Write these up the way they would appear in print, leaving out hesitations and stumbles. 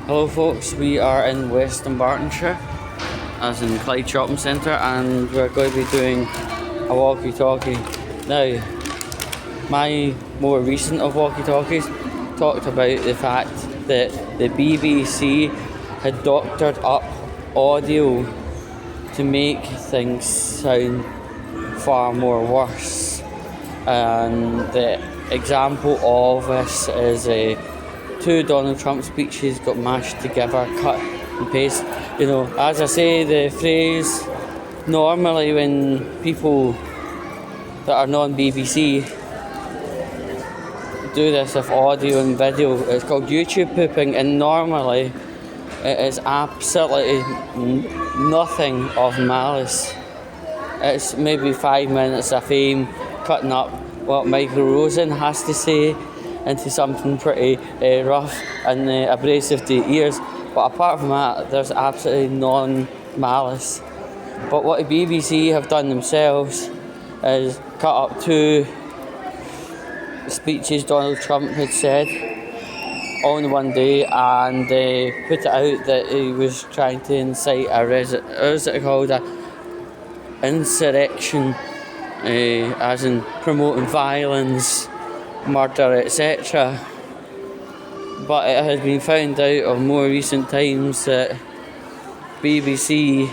Hello folks, we are in Western Bartonshire, as in Clyde Shopping Centre, and we're going to be doing a walkie-talkie. Now, my more recent of walkie-talkies talked about the fact that the BBC had doctored up audio to make things sound far more worse. And the example of this is two Donald Trump speeches got mashed together, cut and paste. You know, as I say, the phrase normally when people that are non-BBC do this with audio and video, it's called YouTube pooping, and normally it is absolutely nothing of malice. It's maybe 5 minutes of fame cutting up what Michael Rosen has to say into something pretty rough and abrasive to ears, but apart from that there's absolutely non-malice. But what the BBC have done themselves is cut up two speeches Donald Trump had said on one day and put it out that he was trying to incite a insurrection, as in promoting violence, murder, etc. But it has been found out of more recent times that BBC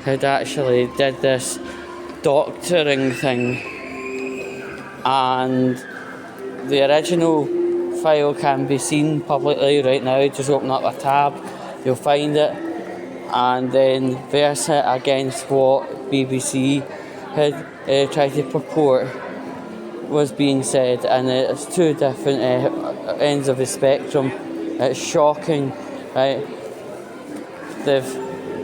had actually did this doctoring thing, and the original file can be seen publicly right now. Just open up a tab, you'll find it, and then verse it against what BBC had tried to purport was being said, and it's two different ends of the spectrum. It's shocking, right? They've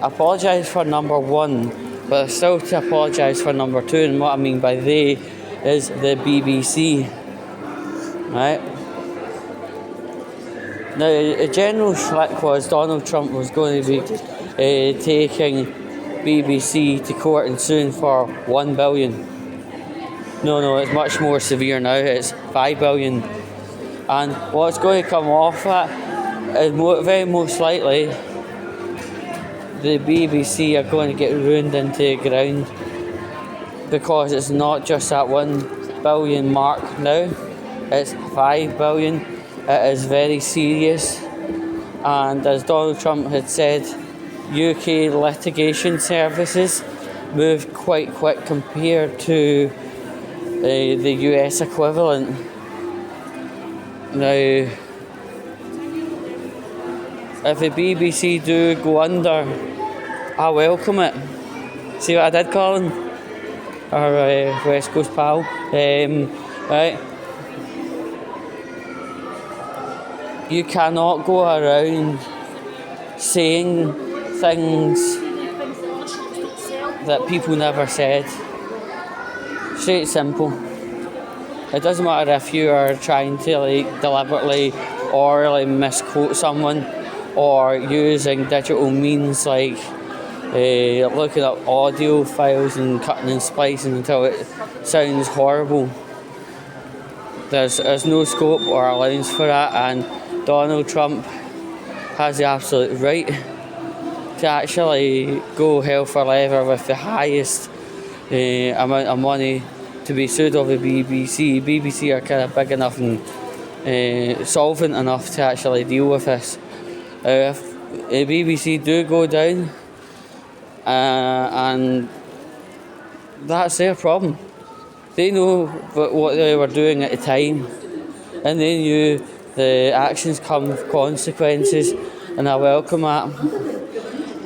apologised for number one, but they're still to apologise for number two, and what I mean by they is the BBC, right? Now, the general schlick was Donald Trump was going to be taking BBC to court and suing for $1 billion. No, it's much more severe now. It's $5 billion. And what's going to come off that is very most likely the BBC are going to get ruined into the ground, because it's not just that $1 billion mark now, it's $5 billion. It is very serious, and as Donald Trump had said, UK litigation services moved quite quick compared to the US equivalent. Now, if the BBC do go under, I welcome it. See what I did, Colin? Our West Coast pal. Right. You cannot go around saying things that people never said. Straight simple. It doesn't matter if you are trying to deliberately or misquote someone, or using digital means like looking up audio files and cutting and splicing until it sounds horrible. There's no scope or allowance for that, and Donald Trump has the absolute right to actually go hell for leather with the highest amount of money to be sued of the BBC. BBC are kind of big enough and solvent enough to actually deal with this. If the BBC do go down, and that's their problem. They know what they were doing at the time, and they knew the actions come with consequences, and I welcome that.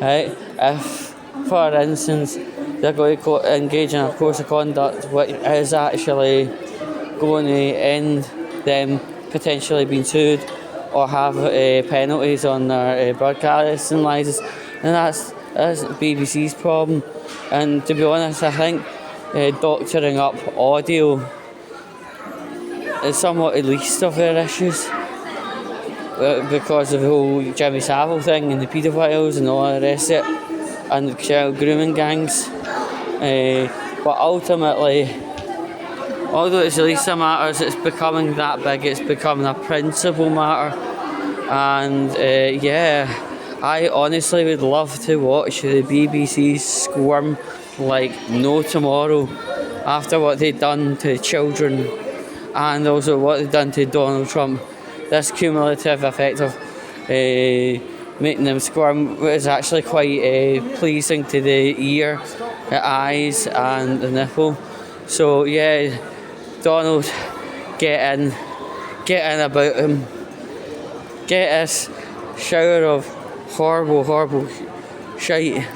Right? If, for instance, they're going to engage in a course of conduct which is actually going to end them potentially being sued or have penalties on their broadcasting licenses, and that's BBC's problem. And to be honest, I think doctoring up audio is somewhat the least of their issues, because of the whole Jimmy Savile thing and the paedophiles and all the rest of it, and the child grooming gangs. But ultimately, although it's the least of matters, it's becoming that big, it's becoming a principal matter. And yeah, I honestly would love to watch the BBC squirm like no tomorrow after what they've done to children and also what they've done to Donald Trump. This cumulative effect of making them squirm was actually quite pleasing to the ear, the eyes, and the nipple. So yeah, Donald, get in about him. Get this shower of horrible shite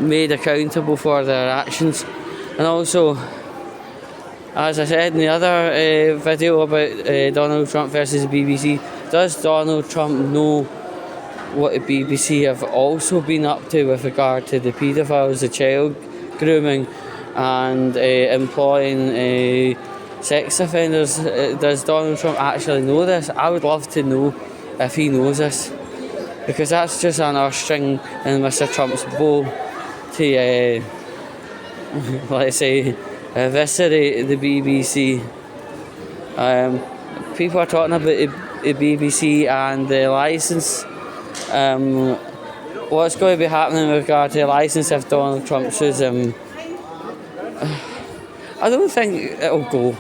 made accountable for their actions. And also, as I said in the other video about Donald Trump versus the BBC, does Donald Trump know what the BBC have also been up to with regard to the paedophiles, the child grooming and employing sex offenders? Does Donald Trump actually know this? I would love to know if he knows this, because that's just another string in Mr. Trump's bow to, let's say, eviscerate the BBC. People are talking about the BBC and the licence. What's going to be happening with regard to the licence if Donald Trump sues him? I don't think it'll go.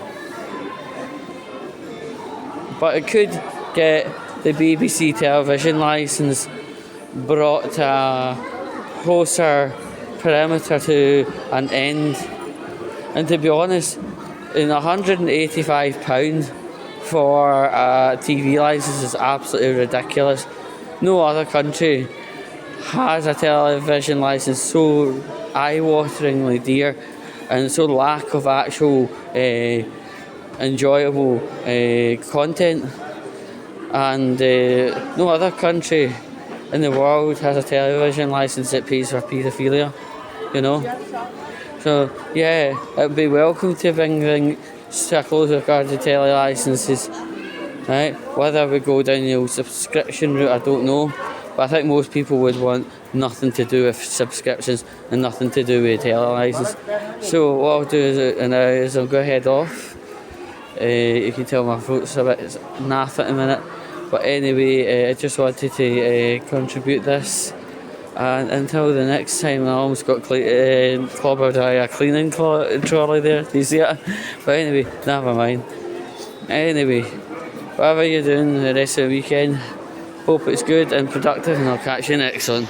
But it could get the BBC television licence brought to a closer perimeter to an end. And to be honest, in £185 for a TV licence is absolutely ridiculous. No other country has a television licence so eye-wateringly dear and so lack of actual enjoyable content. And no other country in the world has a television licence that pays for paedophilia, you know. So yeah, it would be welcome to bring things to a close regard to telly licences. Right? Whether we go down the old subscription route, I don't know. But I think most people would want nothing to do with subscriptions and nothing to do with telly licence. So what I'll do is I'll go head off. You can tell my throat's a bit naff at the minute. But anyway, I just wanted to contribute this. And until the next time, I almost got clobbered by a cleaning trolley there. Do you see it? But anyway, never mind. Anyway, whatever you're doing the rest of the weekend, hope it's good and productive, and I'll catch you next one.